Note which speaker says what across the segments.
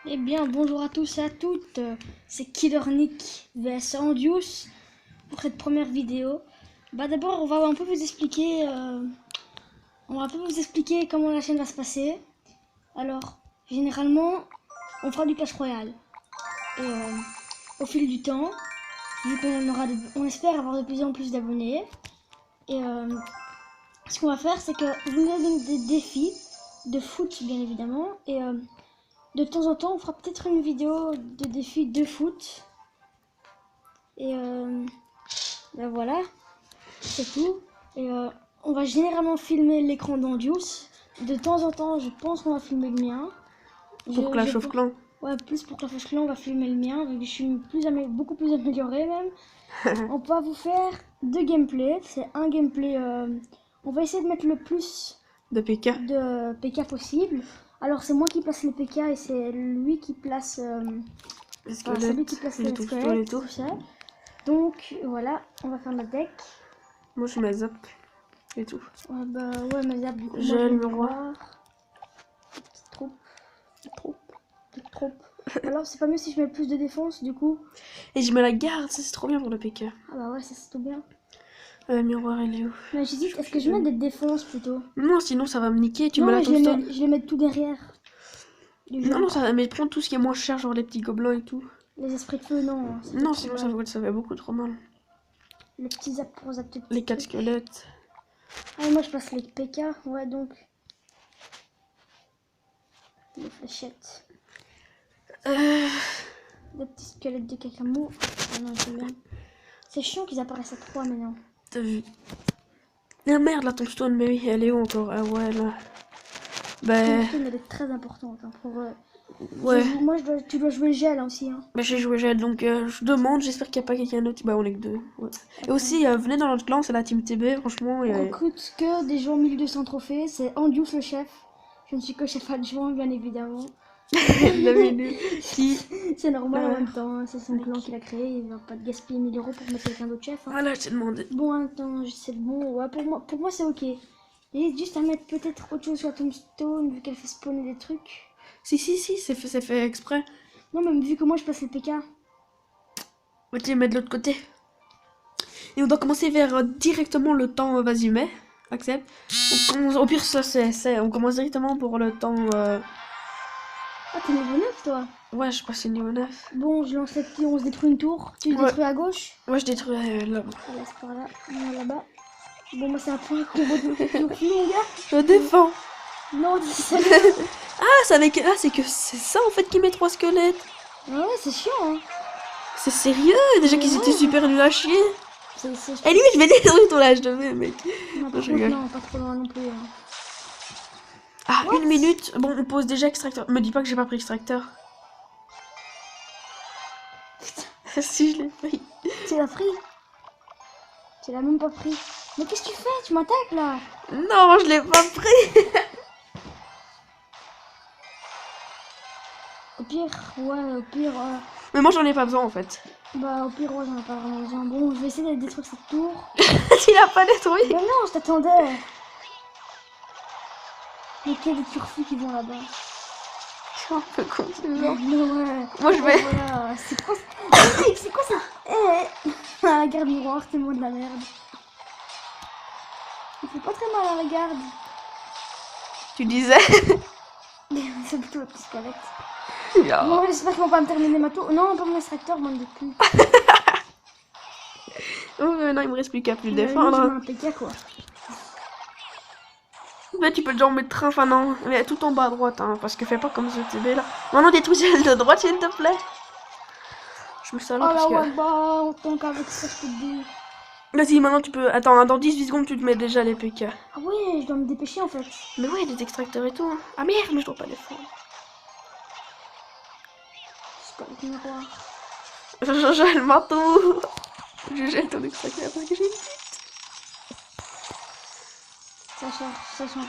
Speaker 1: Eh bien, bonjour à tous et à toutes, c'est Killer Nick vs Andius pour cette première vidéo. D'abord, on va un peu vous expliquer, comment la chaîne va se passer. Alors, généralement, on fera du Clash Royale. Et au fil du temps, vu on espère avoir de plus en plus d'abonnés. Et ce qu'on va faire, c'est que vous nous donnez des défis de foot, bien évidemment. Et de temps en temps, on fera peut-être une vidéo de défis de foot. Et voilà, c'est tout. Et on va généralement filmer l'écran d'Andius. De temps en temps, je pense qu'on va filmer le mien.
Speaker 2: Pour Clash of Clans.
Speaker 1: Ouais, plus pour Clash of Clans, on va filmer le mien, vu que je suis beaucoup plus amélioré même. On va vous faire deux gameplays. C'est un gameplay... on va essayer de mettre le plus
Speaker 2: de
Speaker 1: PK possible. Alors c'est moi qui place les PK et c'est lui qui place...
Speaker 2: les
Speaker 1: c'est lui qui place les squelettes, tout ça. Donc voilà, on va faire notre deck.
Speaker 2: Moi je mets zap et tout.
Speaker 1: Ouais, mais zap du coup.
Speaker 2: J'ai le miroir.
Speaker 1: Petite troupe. Alors c'est pas mieux si je mets plus de défense du coup.
Speaker 2: Et je mets la garde, ça c'est trop bien pour le PK.
Speaker 1: Ah bah ouais, ça c'est tout bien.
Speaker 2: Miroir il est où?
Speaker 1: Mais j'hésite, est-ce que je mets des défenses plutôt?
Speaker 2: Non, sinon ça va me niquer, tu
Speaker 1: non,
Speaker 2: mets la tombstone.
Speaker 1: Je les mets tout derrière.
Speaker 2: Non, ça va, mais prends tout ce qui est moins cher, genre les petits gobelins et tout.
Speaker 1: Les esprits de feu, non.
Speaker 2: Non, sinon ça fait beaucoup trop mal.
Speaker 1: Les petits zap pour zap.
Speaker 2: Les 4 squelettes.
Speaker 1: Ah, moi je passe les PK, ouais donc. Les fléchettes. Des petits squelettes de cacamou. Ah non, c'est bien. C'est chiant qu'ils apparaissent à 3 maintenant.
Speaker 2: T'as vu? Ah merde, la tombstone, mais oui, elle est où encore? Ah ouais, là.
Speaker 1: La tombstone, elle est très importante hein, pour...
Speaker 2: ouais.
Speaker 1: Tu dois jouer gel aussi. Hein.
Speaker 2: Bah j'ai joué gel, donc je demande, j'espère qu'il n'y a pas quelqu'un d'autre. Bah on est que deux. Ouais. Et aussi, venez dans notre clan, c'est la team TB, franchement.
Speaker 1: On recrute que des gens 1200 trophées, c'est Andius le chef. Je ne suis que chef adjoint, bien évidemment. C'est normal en même temps, hein. C'est son clan qu'il a créé, il va pas te gaspiller 1000 euros pour mettre quelqu'un d'autre chef. Hein.
Speaker 2: Voilà, je t'ai demandé.
Speaker 1: Bon, attends, c'est bon, ouais, pour moi c'est ok. Et juste à mettre peut-être autre chose sur la tombstone, vu qu'elle fait spawner des trucs.
Speaker 2: Si, c'est fait exprès.
Speaker 1: Non, même vu que moi je passe les PK.
Speaker 2: Ok, mets de l'autre côté. Et on doit commencer vers directement le temps, vas-y, mets. Accepte. Au pire, ça c'est. On commence directement pour le temps.
Speaker 1: Ah, t'es niveau 9 toi?
Speaker 2: Ouais, je crois que c'est niveau 9.
Speaker 1: Bon, je lance cette on se détruit une tour. Tu le détruis à gauche?
Speaker 2: Ouais, je détruis là-bas.
Speaker 1: Voilà, c'est par là. Moi là-bas. Bon, moi c'est un peu un combo de mon gars.
Speaker 2: Je défends.
Speaker 1: Non, dis ça.
Speaker 2: C'est que c'est ça en fait qui met 3 squelettes.
Speaker 1: Ah ouais, c'est chiant. Hein.
Speaker 2: C'est sérieux? Déjà qu'ils étaient super nuls à chier.
Speaker 1: Et
Speaker 2: limite, je vais détruire ton âge de mai, mec.
Speaker 1: Non, pas trop loin non plus. Hein.
Speaker 2: Ah, what? 1 minute. Bon, on pose déjà extracteur. Me dis pas que j'ai pas pris extracteur. Si, je l'ai pris.
Speaker 1: Tu l'as pris? Tu l'as même pas pris. Mais qu'est-ce que tu fais? Tu m'attaques là?
Speaker 2: Non, je l'ai pas pris.
Speaker 1: Au pire.
Speaker 2: Mais moi, j'en ai pas besoin en fait.
Speaker 1: Bah, au pire, ouais, j'en ai pas vraiment besoin. Bon, je vais essayer de détruire cette tour.
Speaker 2: Tu l'as pas détruit?
Speaker 1: Mais non, je t'attendais. Mais quel des turfus qui vont là-bas?
Speaker 2: Je suis un peu con.
Speaker 1: Ouais.
Speaker 2: Moi, je vais.
Speaker 1: Voilà. C'est quoi ça? La garde miroir, tellement de la merde. Il fait pas très mal à la garde.
Speaker 2: Tu disais?
Speaker 1: C'est plutôt le petit squelette.
Speaker 2: Yeah.
Speaker 1: Bon, j'espère qu'ils vont pas me terminer ma tour. Non, pas mon extracteur, bande de cul.
Speaker 2: Oh, non, il me reste plus qu'à plus défendre.
Speaker 1: Un PK, quoi.
Speaker 2: Mais tu peux déjà en mettre un, enfin non, mais tout en bas à droite, hein, parce que fais pas comme ce TB là. Maintenant détruis celle de droite, s'il te plaît. Je me sens là parce que...
Speaker 1: on tank avec ça, je te dis.
Speaker 2: Vas-y, maintenant tu peux... Attends, dans 18 secondes, tu te mets déjà les PK.
Speaker 1: Ah ouais, je dois me dépêcher en fait.
Speaker 2: Mais ouais, des extracteurs et tout. Hein. Ah merde, mais je dois pas défendre.
Speaker 1: C'est pas le miroir.
Speaker 2: Je gèle maintenant. Je gèle ton extracteur parce que j'ai une petite.
Speaker 1: Ça change.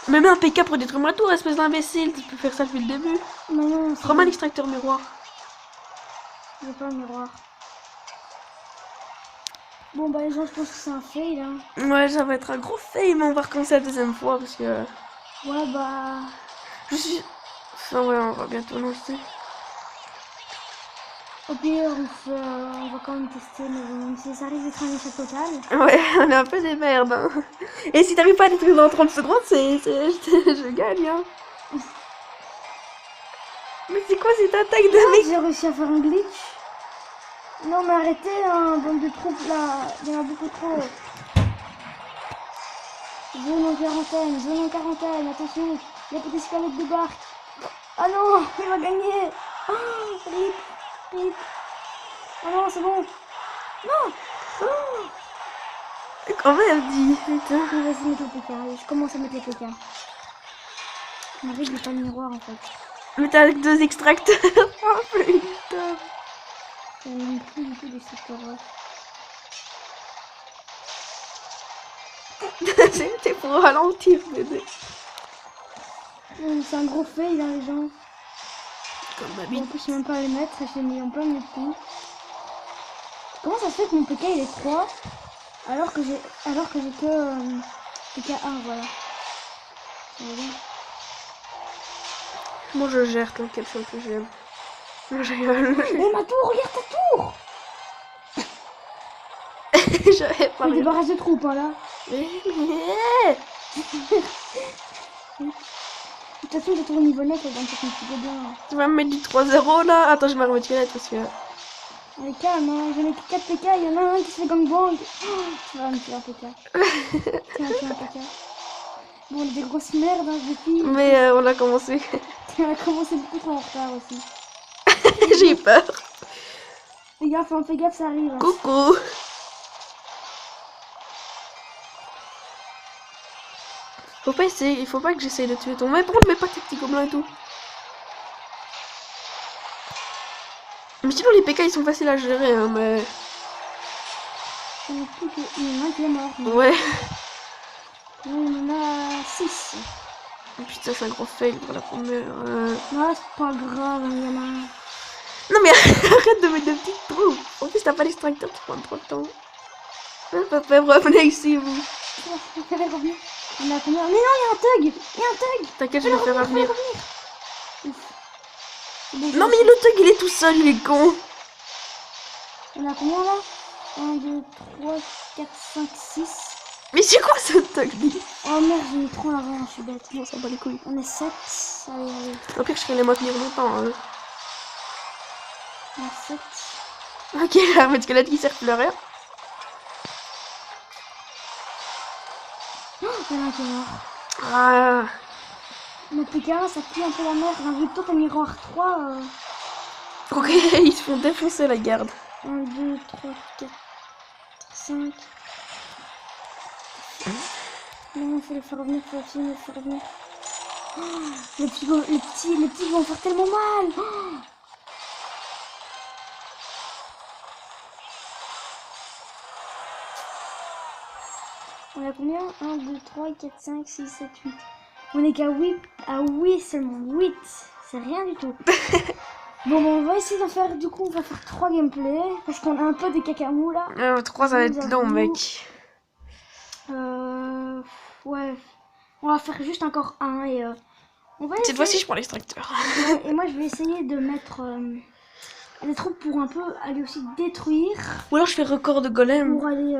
Speaker 2: Mais mets un PK pour détruire ma tour, espèce d'imbécile. Tu peux faire ça depuis le début.
Speaker 1: Non,
Speaker 2: prends mal l'extracteur miroir.
Speaker 1: J'ai pas un miroir. Bon bah les gens, je pense que c'est un fail hein.
Speaker 2: Ouais, ça va être un gros fail, mais on va recommencer la deuxième fois parce que...
Speaker 1: Ouais bah...
Speaker 2: Je suis... Ça, ouais, on va bientôt lancer.
Speaker 1: Au pire, on va quand même tester, mais bon, si ça risque d'être un échec total.
Speaker 2: Ouais, on est un peu des merdes. Hein. Et si t'arrives pas à détruire dans 30 secondes, je gagne. Hein. Mais c'est quoi cette attaque de mec?
Speaker 1: J'ai réussi à faire un glitch. Non, mais arrêtez, hein, bande de troupes là, il y en a beaucoup trop. Zone en quarantaine, attention, il y a des squelettes de barque. Ah non, il va gagner. Oh, rip, rip. Ah non, c'est bon. Non. Oh.
Speaker 2: Quand même, dis. Putain.
Speaker 1: Vas-y, mettre le PK, allez, je commence à mettre les PK. Mais avec, j'ai pas de miroir en fait.
Speaker 2: Mais t'as avec 2 extracteurs. Oh putain.
Speaker 1: Il n'y a plus du tout des secteurs.
Speaker 2: C'était pour ralentir, bébé.
Speaker 1: C'est un gros fail, hein, les gens.
Speaker 2: Comme
Speaker 1: Bon,
Speaker 2: d'habitude.
Speaker 1: en plus, je sais même pas à les mettre, je l'ai mis en plein de coups. Comment ça se fait que mon PK il est 3 alors que j'ai que PK 1, voilà. Ça va bien.
Speaker 2: Moi je gère, t'inquiète, c'est un peu j'aime. Je rigole.
Speaker 1: Mais ma tour, regarde ta tour!
Speaker 2: J'avais pas
Speaker 1: Il y a des
Speaker 2: rien.
Speaker 1: barrages de troupes, hein, là.
Speaker 2: Mais-
Speaker 1: De toute façon, j'ai trouvé niveau 9, elle va me faire un petit peu bien.
Speaker 2: Tu vas me mettre du 3-0 là? Attends, je vais me remettre squelette parce que.
Speaker 1: Allez, calme, hein. J'en ai que 4 PK, il y en a un qui se fait gangbang. Oh, tu vas me tuer un PK. Tu vas me tuer un PK. Bon, on est des grosses merdes, hein, je filles.
Speaker 2: Mais on a commencé.
Speaker 1: On a commencé beaucoup trop en retard aussi.
Speaker 2: J'ai eu peur.
Speaker 1: Fais gaffe, ça arrive. Hein.
Speaker 2: Coucou. Faut pas essayer, il faut pas que j'essaye de tuer ton. Mais par contre, mets pas tes petits gobelins et tout. Mais sinon, les PK ils sont faciles à gérer, hein, mais.
Speaker 1: Il y en a plus que... Il y en a un qui est mort. mais-
Speaker 2: Ouais.
Speaker 1: Non, il y en a 6.
Speaker 2: Putain, c'est un gros fail pour la première.
Speaker 1: Non, c'est pas grave, il y en a un.
Speaker 2: Non, mais arrête de mettre de petites troupes. En plus, t'as pas l'extracteur, tu prends trop de temps. Papa, revenez ici, vous.
Speaker 1: Fais-le revenir. Il y en a combien? Mais non, il y a un thug! Il y a un thug!
Speaker 2: T'inquiète, je vais le faire revenir.
Speaker 1: Ouf. Bon,
Speaker 2: Non, mais le thug, il est tout seul, il est con.
Speaker 1: Il y en a combien là? 1, 2, 3, 4, 5, 6.
Speaker 2: Mais c'est quoi ce thug lui?
Speaker 1: Oh merde, j'ai mis trop en avant, je suis bête.
Speaker 2: On s'en bat les couilles.
Speaker 1: On est 7. Allez, allez.
Speaker 2: Au pire, je serais les maintenir longtemps. Hein.
Speaker 1: On est 7.
Speaker 2: Ok, l'armée de squelette qui sert plus à rien.
Speaker 1: Oh, il y en a un qui est mort.
Speaker 2: Ah.
Speaker 1: Mon PK1, ça pue un peu la merde. Vu que toi, t'as miroir 3.
Speaker 2: Ok, ils se font défoncer la garde.
Speaker 1: 1, 2, 3, 4, 5. Non, il faut les faire revenir, faut absolument les faire revenir. Oh, les petits vont faire tellement mal. Oh. On a combien? 1, 2, 3, 4, 5, 6, 7, 8. On est qu'à 8, à 8 seulement. 8, c'est rien du tout. Bon, on va essayer d'en faire, du coup, on va faire 3 gameplays. Parce qu'on a un peu des cacamous là.
Speaker 2: 3, ça va être long, mec.
Speaker 1: Ouais. On va faire juste encore un et on va essayer.
Speaker 2: Cette fois-ci, je prends l'extracteur.
Speaker 1: Ouais, et moi, je vais essayer de mettre des troupes pour un peu aller aussi détruire.
Speaker 2: Ou alors, je fais record de golem.
Speaker 1: Pour aller.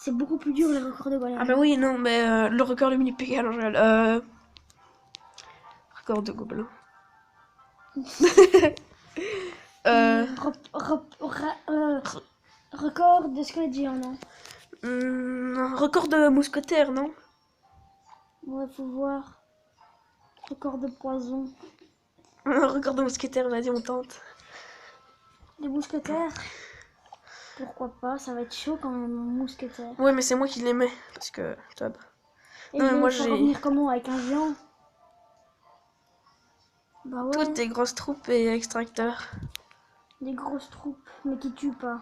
Speaker 1: C'est beaucoup plus dur les records de golem.
Speaker 2: Ah, bah oui, non, mais le record de mini PK, alors je regarde. Record de gobelin.
Speaker 1: Record de squelette géant, non?
Speaker 2: Record de mousquetaire, non?
Speaker 1: Ouais, faut voir. Record de poison.
Speaker 2: Record de mousquetaire, vas-y, on tente.
Speaker 1: Les mousquetaires. Pourquoi pas, ça va être chaud quand même, mousquetaire.
Speaker 2: Ouais, mais c'est moi qui les mets, parce que... Tab.
Speaker 1: Et
Speaker 2: Non, mais moi,
Speaker 1: j'ai
Speaker 2: j'ai-
Speaker 1: revenir comment, avec un géant? Bah ouais,
Speaker 2: Toutes tes grosses troupes et extracteurs.
Speaker 1: des grosses troupes, mais qui tuent pas.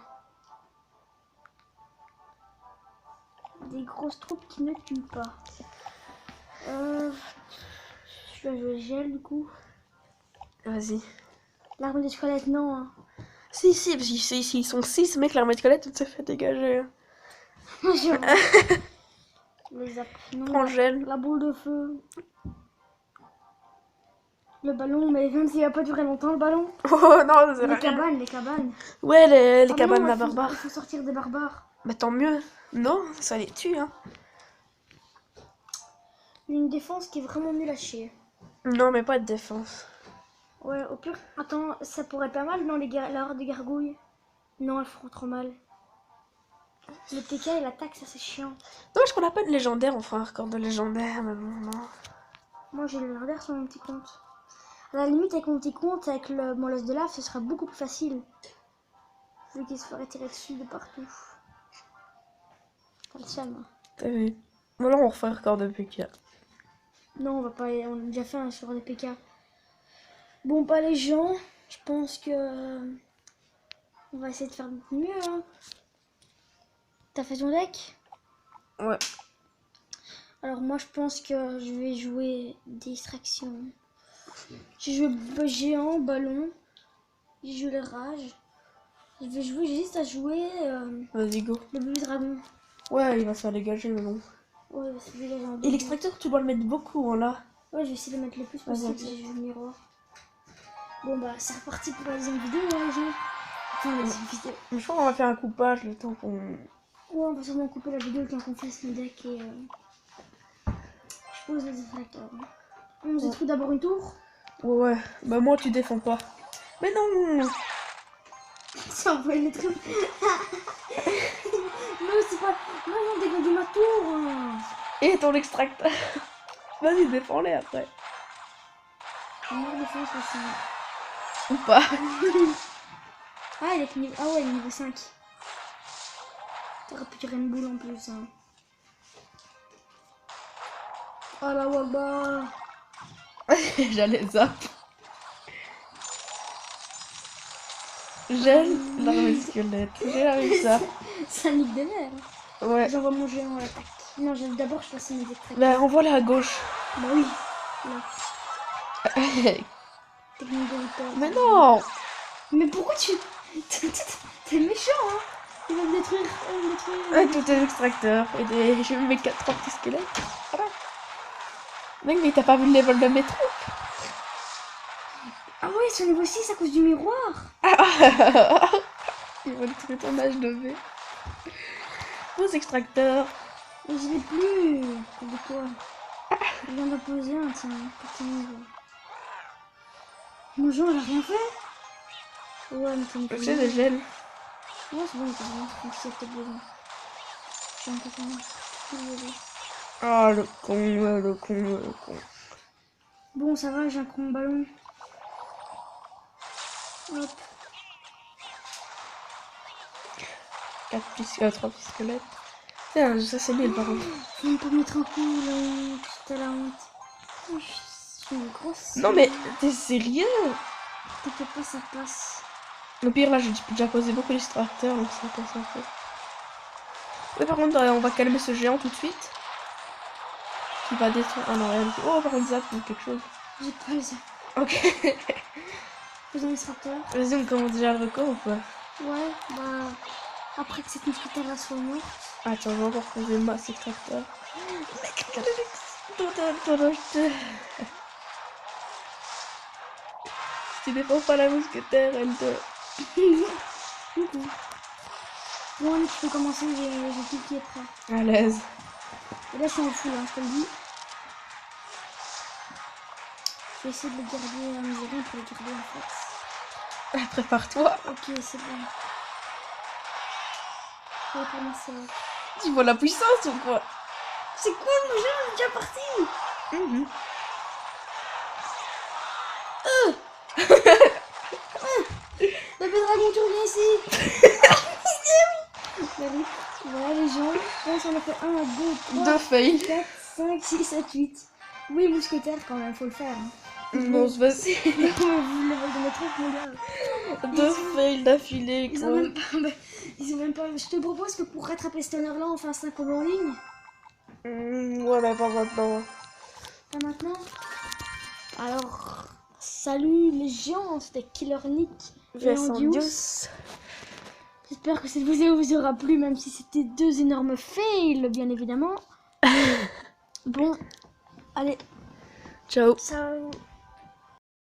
Speaker 1: Des grosses troupes qui ne tuent pas. Je vais jouer gel du coup.
Speaker 2: Vas-y.
Speaker 1: L'arme des squelettes, non. Hein.
Speaker 2: Si, parce qu'ils sont 6 mecs, l'armée de squelette, tout se fait dégager.
Speaker 1: Les apps, non.
Speaker 2: Prends gel.
Speaker 1: La boule de feu. Le ballon, mais même s'il va pas durer longtemps, le ballon.
Speaker 2: Oh non, ça sert à
Speaker 1: Les
Speaker 2: rien.
Speaker 1: cabanes, les cabanes.
Speaker 2: Ouais, les
Speaker 1: Ah
Speaker 2: cabanes
Speaker 1: non,
Speaker 2: à barbares.
Speaker 1: il faut sortir des barbares.
Speaker 2: Bah tant mieux. Non, ça les tue, hein.
Speaker 1: Une défense qui est vraiment nulle à chier.
Speaker 2: Non, mais pas de défense.
Speaker 1: Ouais, au pire. Attends, ça pourrait être pas mal dans la horde des gargouilles. Non, elles feront trop mal. Le TK et l'attaque, ça c'est chiant.
Speaker 2: Non, je qu'on n'a pas de légendaire, on fera un record de légendaire, mais bon, non.
Speaker 1: Moi j'ai le légendaire sur mon petit compte. À la limite, avec mon petit compte, avec le molosse de lave, ce sera beaucoup plus facile. Vu qu'il se ferait tirer dessus de partout. T'as le seum, hein.
Speaker 2: T'as vu? Voilà, on refait un record de PK.
Speaker 1: Non, on va pas. On a déjà fait un sur des PK. Bon, pas les gens. Je pense que. On va essayer de faire mieux, hein. T'as fait ton deck?
Speaker 2: Ouais.
Speaker 1: Alors, moi, je pense que je vais jouer distraction. J'ai joué géant, ballon. J'ai joué les rages. J'hésite à jouer
Speaker 2: Vas-y, go.
Speaker 1: le bébé dragon.
Speaker 2: Ouais, il va se faire dégager, mais bon.
Speaker 1: Ouais, c'est dégagé en
Speaker 2: Et
Speaker 1: deux.
Speaker 2: l'extracteur, tu dois le mettre beaucoup, hein, là.
Speaker 1: Ouais, je vais essayer de le mettre le plus possible
Speaker 2: Vas-y.
Speaker 1: si je joue le miroir. Bon, bah, c'est reparti pour la deuxième vidéo, hein, les gens. Enfin, la deuxième vidéo.
Speaker 2: Je crois qu'on va faire un coupage le temps qu'on...
Speaker 1: Ouais, on va sûrement couper la vidéo quand on fasse le deck et je pose les distracteurs. Hein. On détruit d'abord une tour.
Speaker 2: Ouais, bah moi, tu défends pas. Mais non!
Speaker 1: Ça envoie les trucs. Non, c'est pas. Non, non, dégagez ma tour. Hein.
Speaker 2: Et ton extracteur. Vas-y, défends-les après.
Speaker 1: Meilleure défense aussi.
Speaker 2: Ou pas.
Speaker 1: Ah, il est niveau. Ah ouais, il est niveau 5. T'aurais pu tirer une boule en plus. Hein. Oh la waba.
Speaker 2: J'allais zap. Gèle l'arme squelette. J'ai avec ça.
Speaker 1: Ça nique des nerfs.
Speaker 2: Ouais.
Speaker 1: J'envoie mon géant à l'attaque. Non, d'abord je passe mes extraits.
Speaker 2: Bah, envoie-les à gauche.
Speaker 1: Bah oui. Là. Technique de repère.
Speaker 2: Mais non!
Speaker 1: Mais pourquoi tu. T'es méchant, hein? Il va me détruire. Il va me détruire.
Speaker 2: Ouais, tous tes extracteurs. Et des... je mets 3 petits squelettes. Voilà. Mec, mais t'as pas vu le level de mes troupes?
Speaker 1: Ah ouais, ils sont niveau 6 à cause du miroir.
Speaker 2: Ils vont tuer ton âge de V. Vos extracteurs.
Speaker 1: Mais je l'ai plus. De quoi? Je viens d'en poser un, tiens. Petit niveau. Mon joueur, il a rien fait? Ouais, mais ça me fait.
Speaker 2: C'est des gels.
Speaker 1: Ouais, c'est bon, il a rien fait. Si, peut-être besoin. J'ai un peu de
Speaker 2: Ah, le con, le con, le con.
Speaker 1: Bon, ça va, j'ai un con ballon. Hop.
Speaker 2: 3 petits squelettes. Tiens, ça c'est bien par contre.
Speaker 1: On peut mettre un coup, la honte. T'as la honte. Oh, je suis une grosse.
Speaker 2: Non mais, t'es sérieux?
Speaker 1: T'inquiète pas, ça passe.
Speaker 2: Au pire, là, j'ai déjà posé beaucoup d'extracteurs, donc ça passe un peu. Mais par contre, on va calmer ce géant tout de suite. Qui va détruire... Ah non, elle... Oh, par contre, zap ou quelque chose.
Speaker 1: J'ai pas le zap.
Speaker 2: Ok.
Speaker 1: Faisons l'extracteur.
Speaker 2: Vas-y, on commence déjà le record ou pas?
Speaker 1: Ouais, bah. Après que cette mousquetaire soit morte.
Speaker 2: Attends, je vais encore poser masse extracteur. Si tu défends pas la mousquetaire, elle te...
Speaker 1: Bon, allez, tu peux commencer, j'ai tout qui est prêt.
Speaker 2: À l'aise.
Speaker 1: Et là, je suis en full, hein, je te le dis. Je vais essayer de les garder à mesure pour les garder en fait.
Speaker 2: Prépare-toi.
Speaker 1: Ok, c'est bon. Je vais commencer.
Speaker 2: Tu vois la puissance ou quoi?
Speaker 1: C'est cool, mon jeu, on est déjà parti. Bébé dragon, tu reviens ici. Allez, voilà les gens, je pense qu'on a fait 1, 2, 3,
Speaker 2: Deux fails.
Speaker 1: 4, 5, 6, 7, 8. Oui, mousquetaire quand même, faut le faire. Hein.
Speaker 2: Non, c'est vas-y.
Speaker 1: Vous l'avez de mes trucs, mon gars.
Speaker 2: Deux fails d'affilée,
Speaker 1: Ils
Speaker 2: quoi.
Speaker 1: ont même pas. Ils ont même pas. Je te propose que pour rattraper ce honneur-là, on fasse un combo en ligne.
Speaker 2: Ouais, mais pas maintenant.
Speaker 1: Pas maintenant. Alors, salut les gens, c'était Killer Nick et Andius. J'espère que cette vidéo vous aura plu, même si c'était 2 énormes fails, bien évidemment. Bon, allez,
Speaker 2: Ciao.
Speaker 1: ciao.